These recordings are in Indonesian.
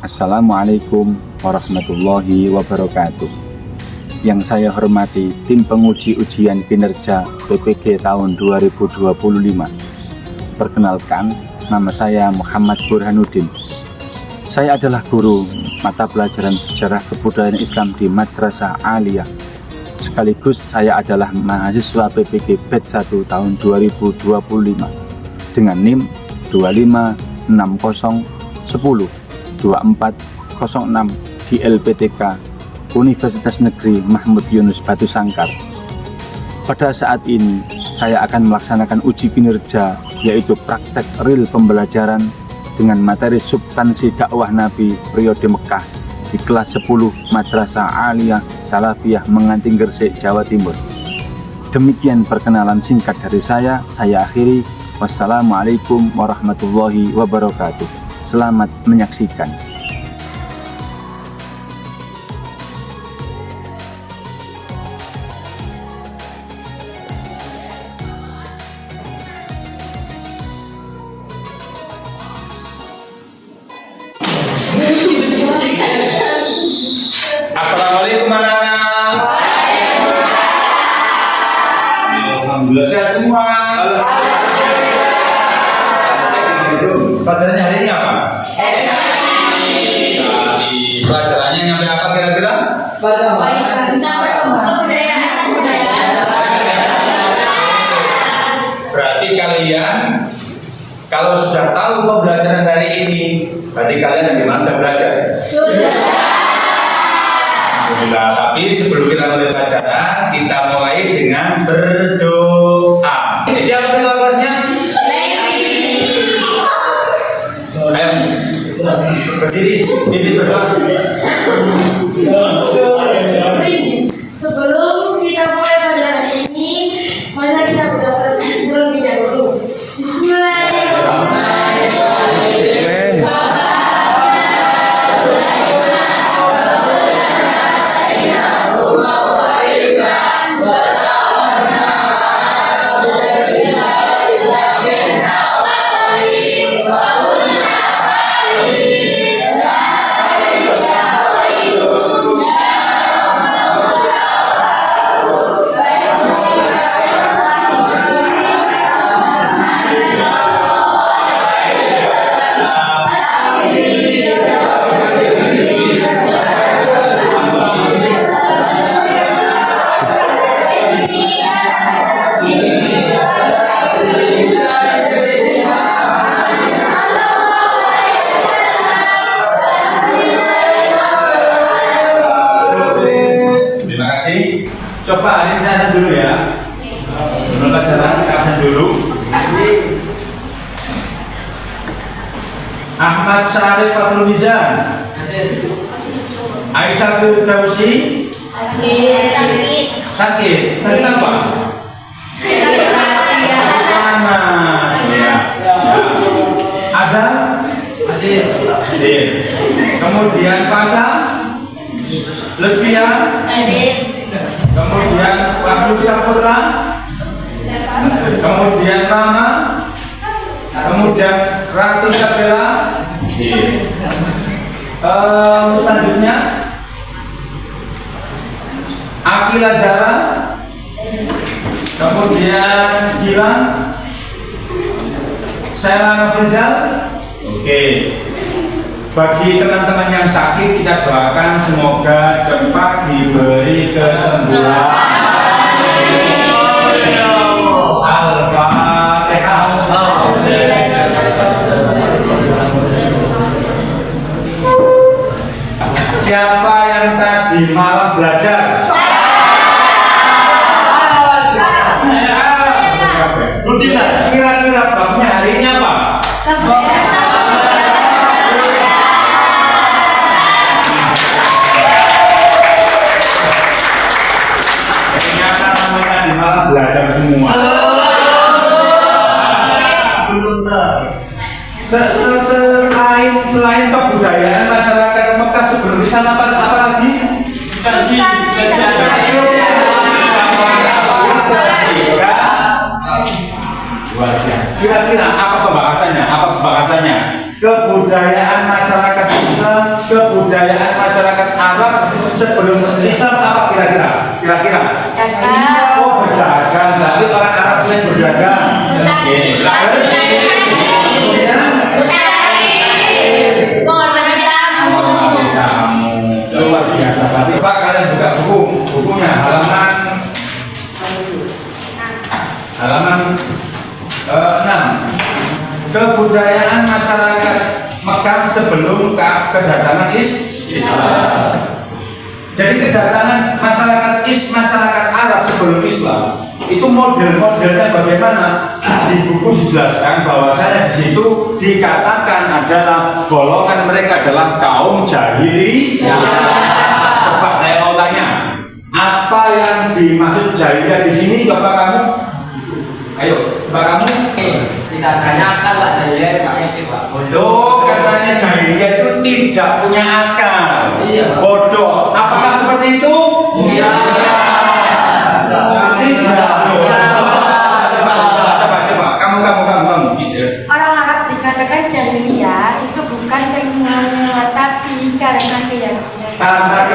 Assalamualaikum warahmatullahi wabarakatuh. Yang saya hormati tim penguji ujian kinerja PPG tahun 2025. Perkenalkan, nama saya Muhammad Burhanuddin. Saya adalah guru mata pelajaran sejarah kebudayaan Islam di Madrasah Aliyah. Sekaligus saya adalah mahasiswa PPG Batch 1 tahun 2025 dengan NIM 2560102406 di LPTK Universitas Negeri Mahmud Yunus Batu Sangkar. Pada saat ini saya akan melaksanakan uji kinerja, yaitu praktek real pembelajaran dengan materi substansi dakwah Nabi periode Mekah di kelas 10 Madrasah Aliyah Salafiyah Menganting Gresik, Jawa Timur. Demikian perkenalan singkat dari saya akhiri. Wassalamualaikum warahmatullahi wabarakatuh. Selamat menyaksikan. Assalamualaikum anak-anak. Alhamdulillah sehat semua. Pelajarannya hari ini apa? Pelajarannya nyampe apa kira-kira? Berarti kalian kalau sudah tahu pembelajaran hari ini, berarti kalian dari mana sudah belajar? Alhamdulillah. Tapi sebelum kita mulai pelajaran, kita mulai dengan berdoa. Siapa yang kelasnya? Ayo, berdiri, bibit berdoa. Sebelum kita mulai pelajaran ini, mari kita berdoa terlebih dahulu. Bismillahirrahmanirrahim. Coba hari sana dulu ya. Menurut pelajaran absen dulu. Ahmad Syarif Fatul Mizan. Aisyah Firdausi. Sakit apa? Panas. Azal. Hadir. Kemudian Fasa. Lutfia. Kemudian Wahyu Saputra, kemudian Rama, kemudian Ratu Sabela, selanjutnya Akila Zara, kemudian Gilang, Sela Nafizal. Oke. Bagi teman-teman yang sakit, kita doakan semoga cepat diberi kesembuhan. Al-Fatihah. Siapa yang tadi malam belajar? Kira-kira babnya hari ini apa? Belajar semua. Selain kebudayaan masyarakat Mekah sebelum di sana apa lagi? Kira-kira apa pembahasannya? Kebudayaan masyarakat Islam sebelum Islam apa kira-kira? Kira-kira? Dagang. Oh, berdagang. Tapi orang Arab yang berdagang. Kamu luar biasa. Berarti Pak kalian buka bukunya halaman 6. Kebudayaan masyarakat Mekah sebelum kedatangan Islam. Jadi kedatangan masyarakat Arab sebelum Islam itu model-modelnya bagaimana? Di buku dijelaskan bahwasanya di situ dikatakan adalah golongan mereka adalah kaum jahiliyah. Coba saya mau tanya, apa yang dimaksud jahiliyah di sini? Coba kamu, ayo, coba kamu. Tidak tanyakan Pak jahiliyah itu Pak. Bodoh, katanya jahiliyah itu tidak punya akal. Iya. Bodoh. Apakah seperti itu? Iya. Tidak. Coba. Kamu. Gitu. Orang Arab dikatakan jahiliyah itu bukan keimanan, tapi karena keyakinan. Karena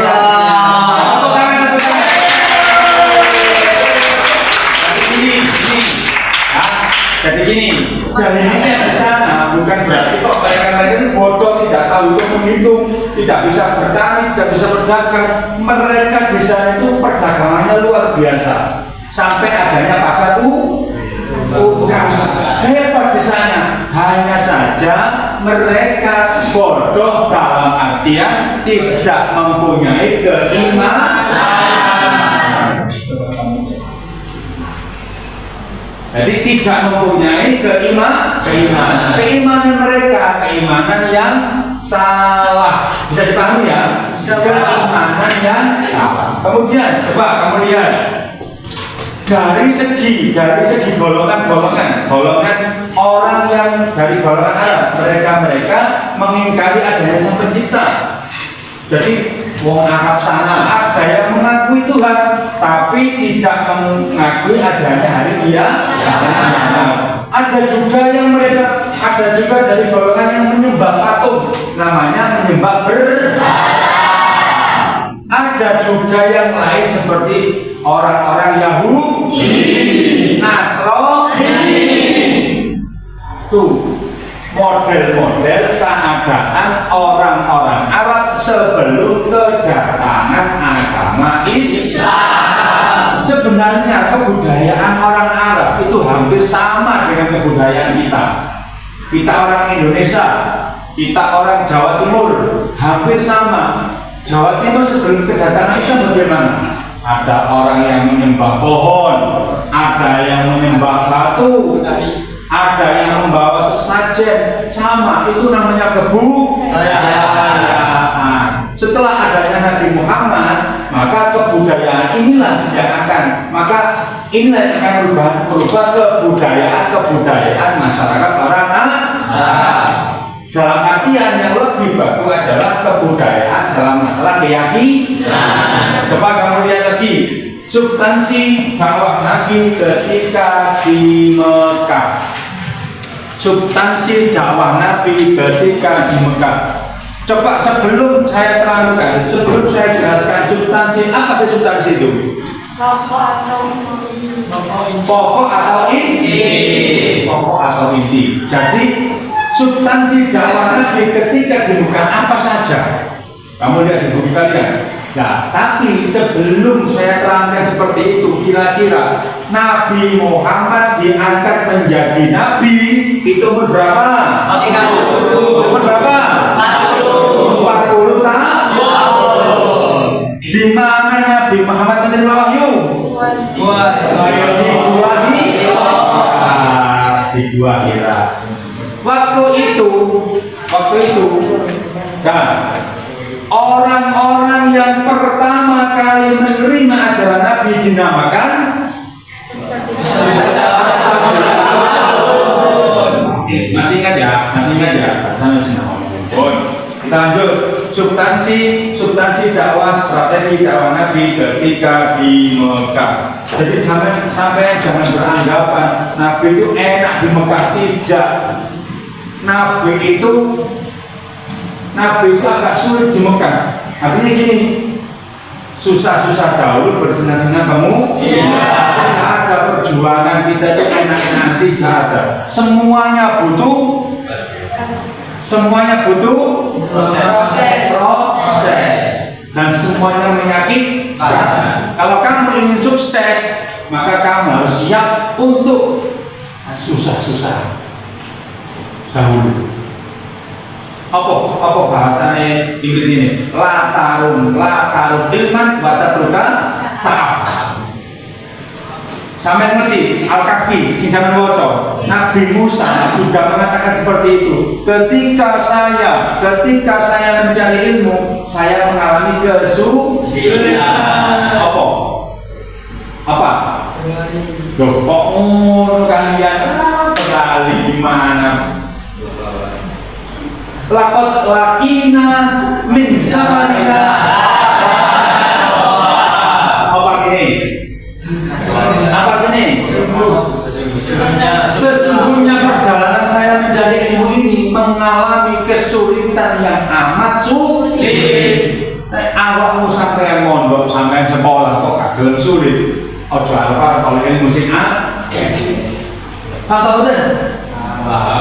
jadi gini, jahiliyah di sana bukan berarti kok mereka itu bodoh, tidak tahu itu menghitung, tidak bisa bertani, tidak bisa berdagang. Mereka di sana itu perdagangannya luar biasa, sampai adanya pasar hebat di sana. Hanya saja mereka bodoh dalam artian tidak mempunyai keimanan. Jadi tidak mempunyai keimanan mereka, keimanan yang salah. Bisa dipahami ya? Keimanan yang salah. Kemudian coba kamu lihat dari segi golongan orang yang dari golongan Arab, mereka mengingkari adanya Sang Pencipta. Jadi wong Arab sana ada yang mengakui Tuhan, tapi tidak mengakui adanya hari kiamat. Ada juga dari golongan yang menyembah patung, namanya menyembah Ada juga yang lain seperti orang-orang Yahudi, Nasrani. Tuh model-model keadaan orang-orang Arab sebelum kedatangan agama Islam. Sebenarnya kebudayaan orang Arab itu hampir sama dengan kebudayaan kita. Kita orang Indonesia, kita orang Jawa Timur, hampir sama. Jawa Timur sebelum kedatangan Islam bagaimana? Ada orang yang menyembah pohon, ada yang menyembah batu, ada yang membawa sesajen, sama itu namanya kebudayaan. Setelah adanya Nabi Muhammad, maka kebudayaan inilah yang akan berubah kebudayaan masyarakat orang Arab. Dalam artian yang lebih bagus adalah kebudayaan dalam masalah keyakinan. Coba kamu lihat lagi substansi dakwah Nabi ketika di Mekah. Substansi dakwah Nabi ketika di Mekah. Coba sebelum saya terangkan, sebelum saya jelaskan substansi, apa sih substansi itu? Pokok atau inti. Jadi substansi dakwah Nabi ketika di Mekah apa saja? Kamu lihat di buku kalian. Nah, tapi sebelum saya terangkan seperti itu, kira-kira Nabi Muhammad diangkat menjadi Nabi itu berapa? 30. Berapa? 40 tahun. Di mana Nabi Muhammad menerima wahyu? Di Gua Hira. Waktu itu kan orang-orang yang pertama kali menerima ajaran Nabi dinamakan masih ingat ya? Kita lanjut substansi dakwah, strategi dakwah Nabi ketika di Mekah. Jadi sampai jangan beranggapan Nabi itu enak di Mekah, tidak. Nabi itu agak sulit di Mekah. Artinya gini, susah-susah dahulu, bersenang-senang kemudian. Tidak ada perjuangan kita itu enak-enak, tidak ada. Semuanya butuh proses dan semuanya menyakitkan. Kalau kamu ingin sukses, maka kamu harus siap untuk susah-susah dahulu. Apa bahasanya ini? La tarun ilman wa tatruka ta'ab. Sampai ngerti Al-Kahfi, sing sampeyan waca. Nabi Musa juga mengatakan seperti itu. Ketika saya mencari ilmu, saya mengalami kesulitan. Apa? Loh, kok ngono kalian? Kali gimana? Laqad laqina min safarina. Apa gini? Sesungguhnya perjalanan saya mencari ilmu ini mengalami kesulitan yang amat sulit. Awakmu sampai mondok, sampai sekolah kok gak gelem sulit. Ojo arep kalau ilmu sing tahu deh.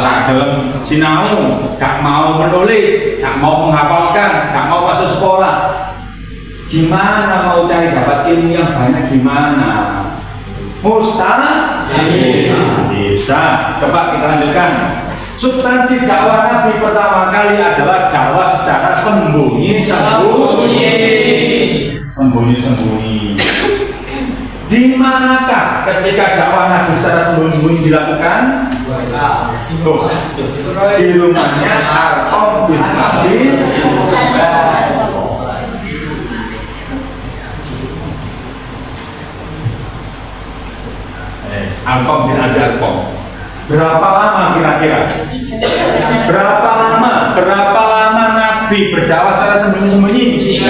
Gak gelem sinau, gak mau menulis, gak mau menghafalkan, gak mau masuk sekolah. Gimana mau cari dapat ilmu yang banyak gimana? Mustahil. Bisa. Coba kita lanjutkan. Substansi dakwah Nabi pertama kali adalah dakwah secara sembunyi. Di manakah ketika dakwah Nabi secara sembunyi dilakukan? Di rumahnya Arqam bin Abi. Arqam bin Abi Arqam. Berapa lama kira-kira? Berapa lama Nabi berdakwah secara sembunyi-sembunyi? 3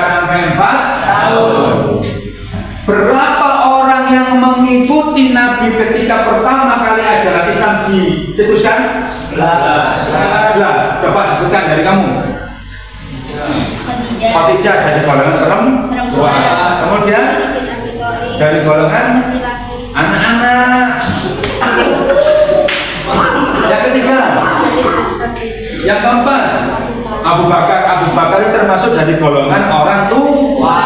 sampai 4 tahun. Berapa orang yang mengikuti Nabi ketika pertama kali ajaran Islam dicetuskan? 11. Coba sebutkan dari kamu. Khadijah dari golongan perempuan. Kemudian dari golongan anak-anak. Yang ketiga, yang keempat, Abu Bakar itu termasuk dari golongan orang tua.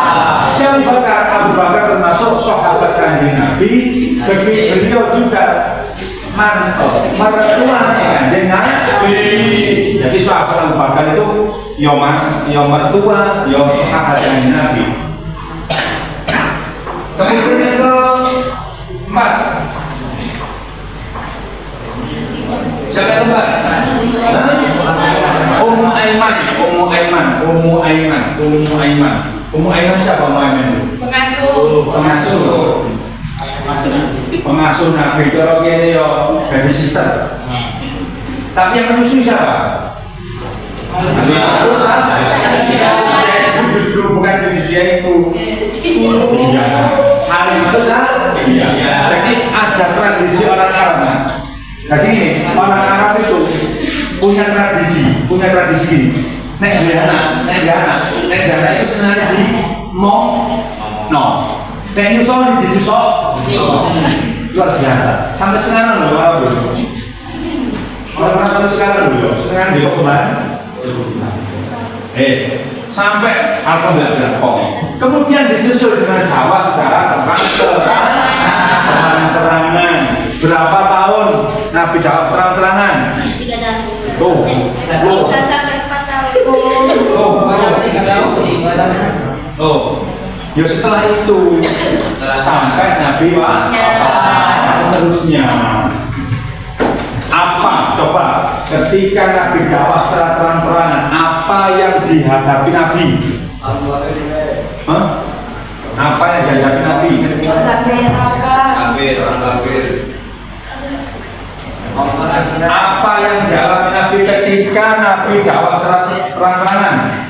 Abu Bakar termasuk sahabat Kanjeng Nabi. Beliau juga mertuanya Kanjeng Nabi. Jadi sahabat Abu Bakar itu yang mertua, yang sahabat Kanjeng Nabi. Kemudian yang keempat, siapa yang keempat? Ummu Aiman siapa Ummu Aiman itu? Pengasuh Nabi. Kalau gini yo baby sister. Tapi yang menyusui siapa? Bukan dia itu. Jadi ada tradisi orang Arab. Jadi orang Arab itu punya tradisi gini. Nek dana itu sengaja di nek nyusul di susok luar biasa. Sampai sekarang loh orang sampai sekarang loh sekarang di Oman. Sampai alhamdulillah. Kemudian disusul dengan dakwah secara terang-terangan. Berapa tahun Nabi dakwah terang-terangan? 3 tahun. Tuh. 3 sampai 4 tahun. Ya setelah itu sampai Nabi seterusnya. Apa coba ketika Nabi dakwah secara terang-terangan, apa yang dihadapi Nabi? Apa yang dihadapi Nabi? Apa yang dialami Nabi ketika Nabi dakwah secara terang-terangan?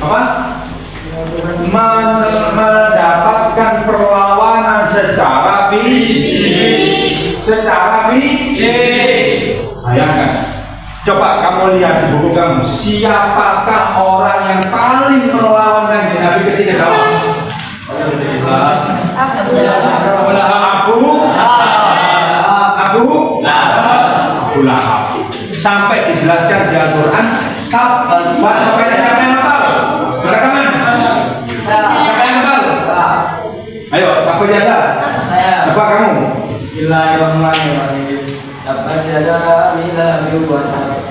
Apa? Bayangkan. Coba kamu lihat di buku kamu, siapakah orang yang paling melawan Kanjeng Nabi ketika dakwah? Abu Lahab. Sampai dijelaskan di Al-Quran. Sampai siapa yang hafal? Mereka mana? Siapa yang hafal? Ayo, apa jaga? Apa kamu? Bismillahirrahmanirrahim. Dapat jada bila biwa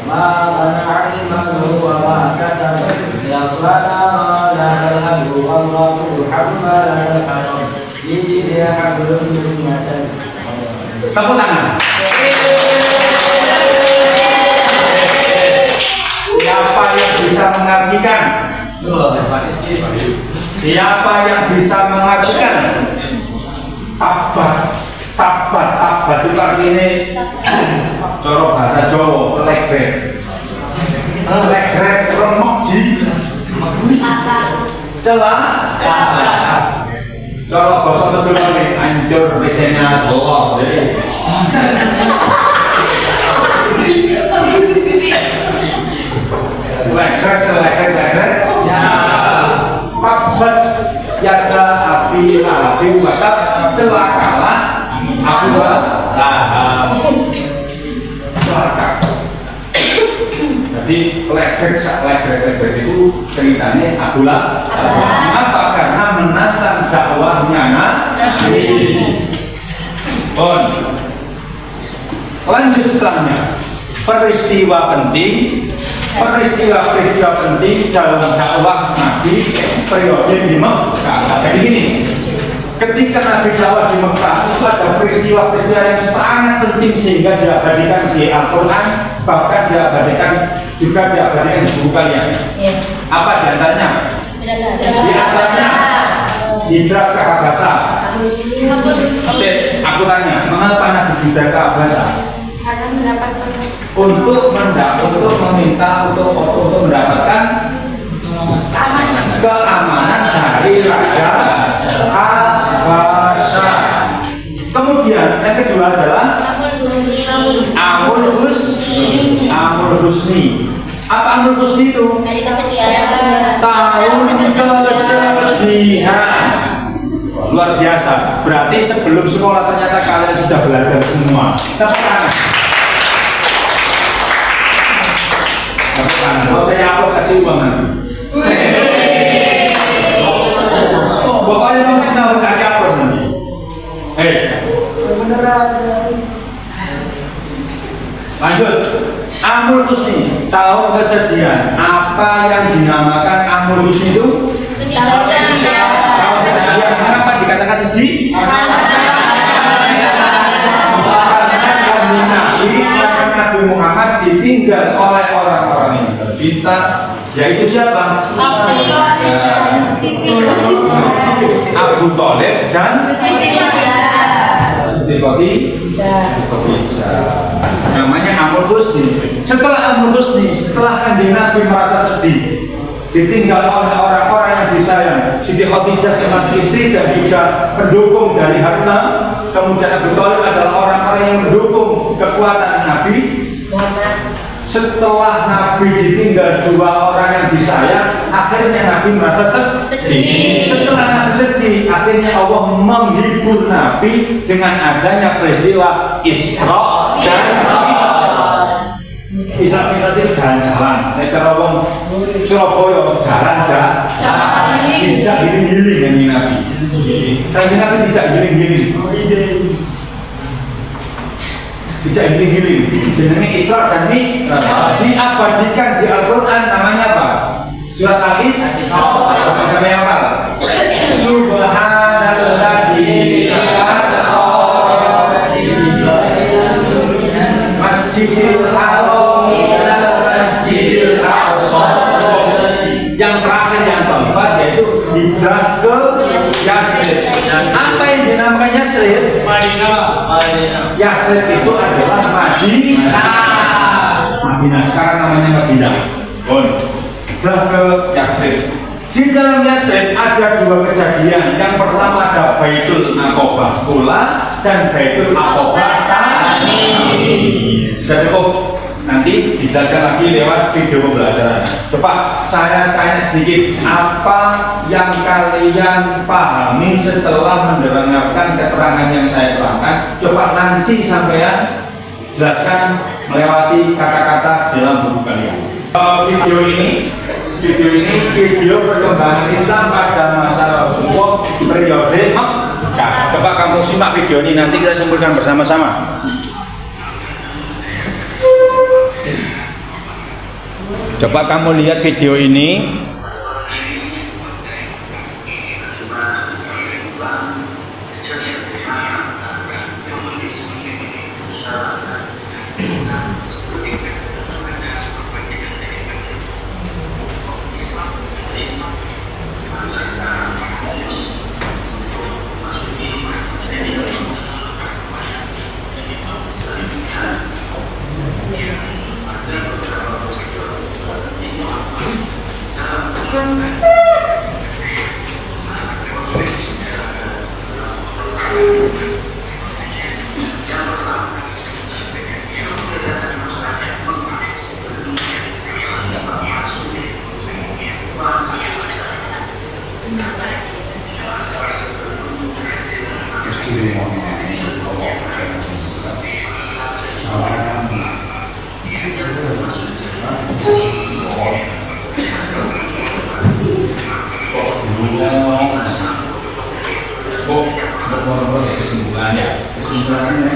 ma mana ilmu wa ma kasab sayaswana la talhabu Allahu hamala al-haram yajidha hablum min masad. Tepuk tangan. Siapa yang bisa mengartikan? Siapa yang bisa mengartikan? Tabat itu artinya cara bahasa Jawa, legrek remokji celah cara bahasa Tegal hancur resenya Allah. Legrek tabat yada api lahabi watab celakalah Abu Lahab. Celaka. Jadi legrek itu ceritanya Abu Lahab. Kenapa? Karena menantang dakwahnya Nabi. Lanjut setelahnya, peristiwa penting dalam dakwah Nabi periode di Mekah. Jadi gini, ketika Nabi dakwah di Mekah itu ada peristiwa-peristiwa yang sangat penting sehingga diabadikan di Al-Quran, bahkan diabadikan di buku kalian. Apa diantaranya? Hijrah ke Habasah. Aku tanya, mengapa Nabi hijrah ke Habasah? Karena mendapatkan Untuk mendapatkan keamanan dari Raja Habasah. Kemudian yang kedua adalah Amul Husni. Apa Amul Husni itu? Tahun kesedihan. Luar biasa. Berarti sebelum sekolah ternyata kalian sudah belajar semua. Tepuk tangan. Kalau saya hapus kasih uang nanti. Pokoknya kamu senang kasih hapus nanti. Lanjut. Amul Husni, tahun kesedihan. Apa yang dinamakan Amul Husni itu? Tahun kesedihan. Kenapa dikatakan sedih? Karena Nabi Muhammad ditinggal oleh orang-orang yang tercinta, yaitu siapa? Abu Thalib dan namanya Amul Husni. Setelah Amul Husni, setelah Kanjeng Nabi merasa sedih ditinggal oleh orang-orang yang disayang, Siti Khadijah sebagai istri dan juga pendukung dari harta, kemudian Abu Thalib adalah orang-orang yang mendukung kekuatan Nabi. Setelah Nabi ditinggal dua orang yang disayang, akhirnya Nabi merasa sedih. Setelah Nabi sedih, akhirnya Allah menghibur Nabi dengan adanya peristiwa Isra dan Isra itu jalan-jalan. Kalau orang Surabaya jalan-jalan, tidak giling-giling yang Nabi. Kanjeng Nabi tidak giling-giling. Tidak giling-giling. Jenenge Isra dan Mi'raj diabadikan di Al-Quran, namanya apa? Surat Al-Isra. Namanya apa? Subhanalladzi asra Masjidil Haram ila Masjidil Aqsa. Yang terakhir yang keempat yaitu hijrah ke Yasrib. Apa yang dinamakan Yasrib? Yasrib itu adalah Madinah. Sekarang namanya Madinah. Hijrah ke Yasrib. Di dalam Yasrib ada dua kejadian. Yang pertama ada Baitul Aqabah Ula dan Baitul Aqabah Tsani. Sudah cukup. Nanti dijelaskan lagi lewat video pembelajaran. Coba saya tanya sedikit, apa yang kalian pahami setelah mendengarkan keterangan yang saya terangkan? Coba nanti sampean jelaskan melewati kata-kata dalam buku kalian. Video ini video perkembangan Islam pada masa Rasulullah periode Makkah. Coba kamu simak video ini, nanti kita simpulkan bersama-sama. Coba kamu lihat video ini. Kesimpulannya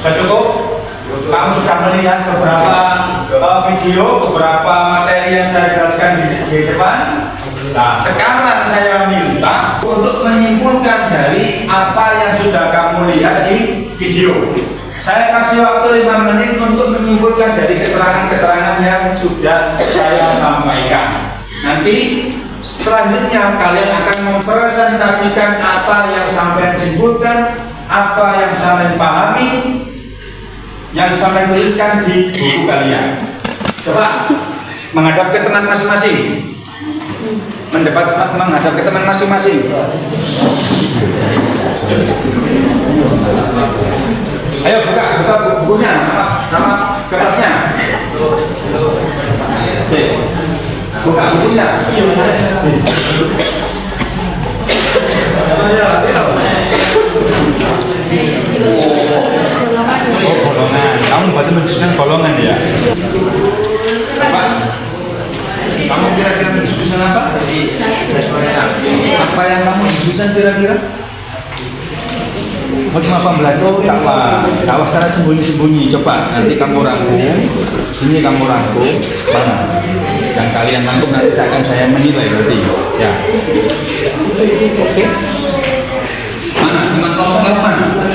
sudah cukup? Kamu sudah melihat beberapa video, beberapa materi yang saya jelaskan di depan. Nah, sekarang saya minta untuk menyimpulkan dari apa yang sudah kamu lihat di video. Saya kasih waktu 5 menit untuk menyimpulkan dari keterangan-keterangan yang sudah saya sampaikan. Nanti selanjutnya kalian akan mempresentasikan apa yang sampai simpulkan, apa yang sampai pahami, yang sampai tuliskan di buku kalian. Coba menghadap ke teman masing-masing. Menghadap ke teman masing-masing. Ayo buka bukunya, nama kertasnya. Buka bukunya. Oh, golongan. Kamu berarti mendiskusikan golongan ya? Apa? Kamu kira-kira mendiskusikan apa? Apa yang kamu diskusikan kira-kira? Bagaimana pembelas itu dakwah secara sembunyi-sembunyi. Coba nanti kamu rangkum, sini kamu rangkum, mana? Yang kalian rangkum nanti saya menilai nanti. Ya. Oke. Mana? Teman kelompok mana?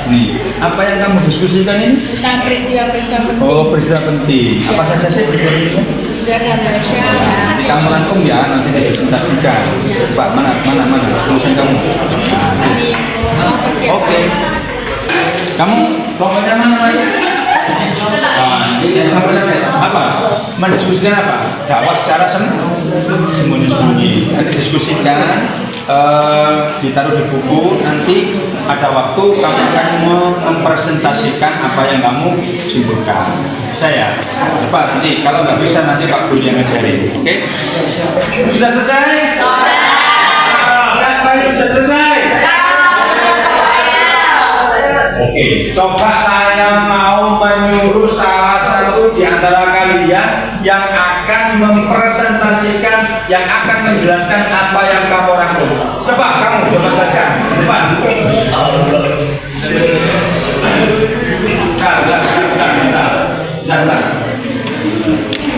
Nih, apa yang kamu diskusikan ini? Tentang peristiwa-peristiwa penting. Oh, peristiwa penting. Apa saja sih peristiwa? Silakan baca. Nanti kamu rangkum ya, nanti dipresentasikan. Pak, mana tulisan kamu? Di Oke. Kamu kelompoknya mana mas? Sampai apa? Mendiskusikan apa? Dakwah secara sembunyi-sembunyi. Nanti diskusikan, ditaruh di buku. Nanti ada waktu kamu akan mempresentasikan apa yang kamu simpulkan. Bisa ya? Coba nanti kalau nggak bisa nanti Pak Guru yang ngajarin. Oke? Sudah selesai? Sudah selesai? Oke, coba saya mau menyuruh salah satu di antara kalian yang akan mempresentasikan, yang akan menjelaskan apa yang kamu rangkum. Coba saja. Coba.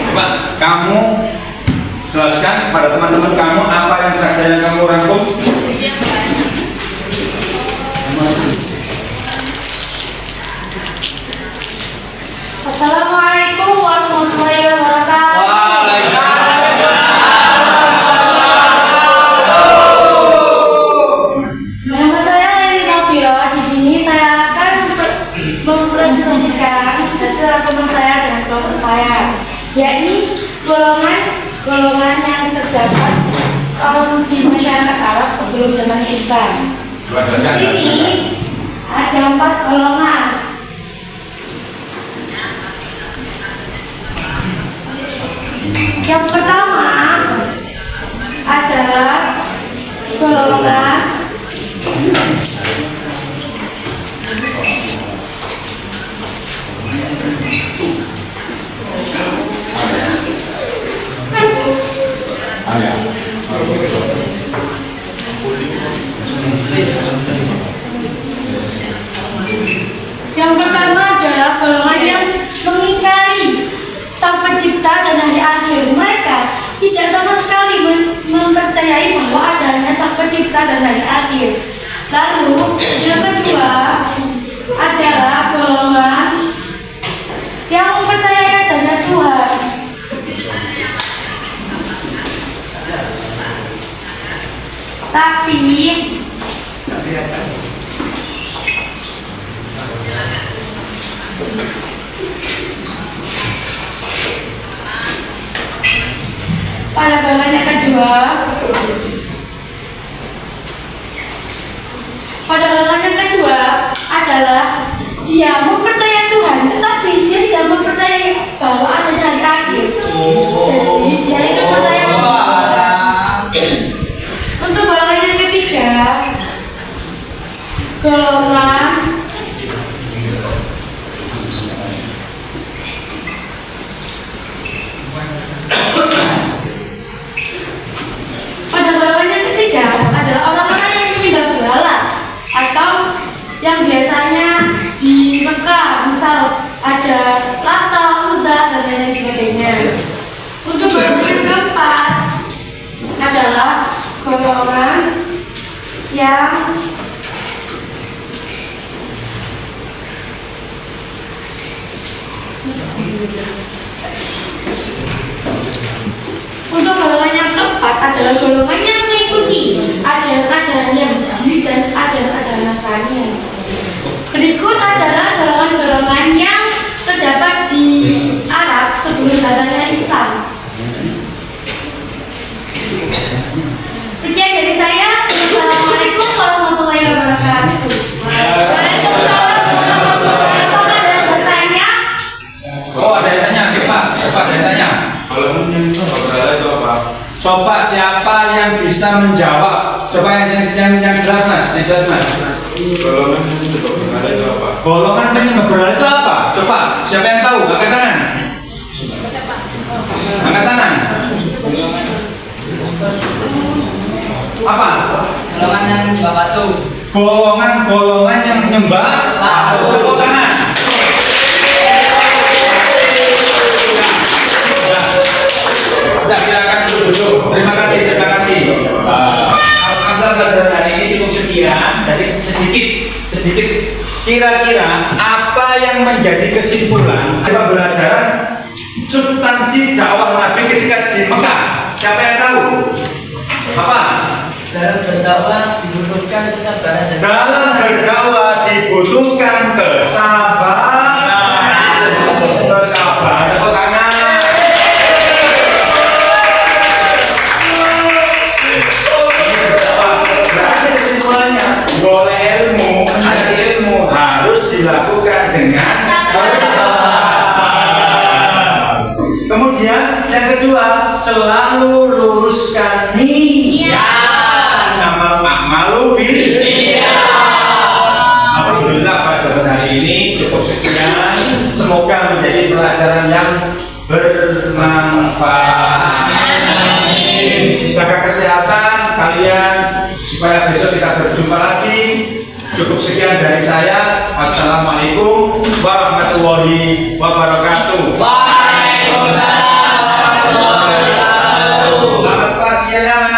Coba kamu jelaskan pada teman-teman kamu apa yang saja yang kamu rangkum. Assalamualaikum warahmatullahi wabarakatuh. Nama saya Leni Nafira. Di sini saya akan mempresentasikan hasil rangkuman saya dengan kelompok saya, yakni golongan yang terdapat di masyarakat Arab sebelum zaman Islam. Di sini ada 4 golongan. Yang pertama adalah golongan yang mengingkari Sang Pencipta dan hari akhir. Mereka tidak sama sekali mempercayai bahwa adanya Sang Pencipta dan hari akhir. Lalu yang kedua adalah golongan yang mempercayai adanya Tuhan. Tapi pada golongan yang kedua, adalah dia mempercayai Tuhan, tetapi dia tidak mempercayai bahwa adanya hari akhir. Jadi dia itu percaya bahwa untuk golongan yang ketiga, golongan adalah orang-orang yang menyembah berhala atau yang biasanya di Mekah, misal ada Lata, Uzza, dan lain sebagainya. Untuk golongan yang keempat adalah golongan yang adalah golongan yang mengikuti ajaran-ajaran Yahudi dan ajaran-ajaran Nasrani. Berikut adalah golongan-golongan yang terdapat di Arab sebelum datangnya Islam. Sekian dari saya. Assalamualaikum warahmatullahi wabarakatuh. Waalaikumsalam warahmatullahi wabarakatuh. Ada yang bertanya? Oh, ada yang tanya, Pak. Ada yang tanya. Kalau itu apa? Coba siapa yang bisa menjawab? Coba yang jelas mas, Golongan penyembah berhala itu apa? Golongan penyembah berhala itu apa? Coba siapa yang tahu? Angkat tangan. Angkat tangan. Apa? Golongan yang menyembah batu. Golongan-golongan yang menyembah batu. Tepuk tangan. Sudah, silakan duduk. Terima kasih. Alhamdulillah pelajaran hari ini cukup sekian. Jadi sedikit. Kira-kira apa yang menjadi kesimpulan pembelajaran substansi dakwah Nabi ketika di Mekah? Siapa yang tahu? Apa? Dalam berdakwah dibutuhkan kesabaran dan Dalam berdakwah dibutuhkan kesabaran. Tepuk tangan. Berarti kesimpulannya, boleh ilmu, mencari ilmu harus dilakukan dengan sabar. Kemudian yang kedua, selalu luruskan niat. Nama malu Alhamdulillah pada hari ini cukup sekian. Semoga menjadi pelajaran yang bermanfaat. Jaga kesehatan kalian supaya besok kita berjumpa lagi. Cukup sekian dari saya. Wassalamualaikum warahmatullahi wabarakatuh. Waalaikumsalam warahmatullahi wabarakatuh. Selamat pagi.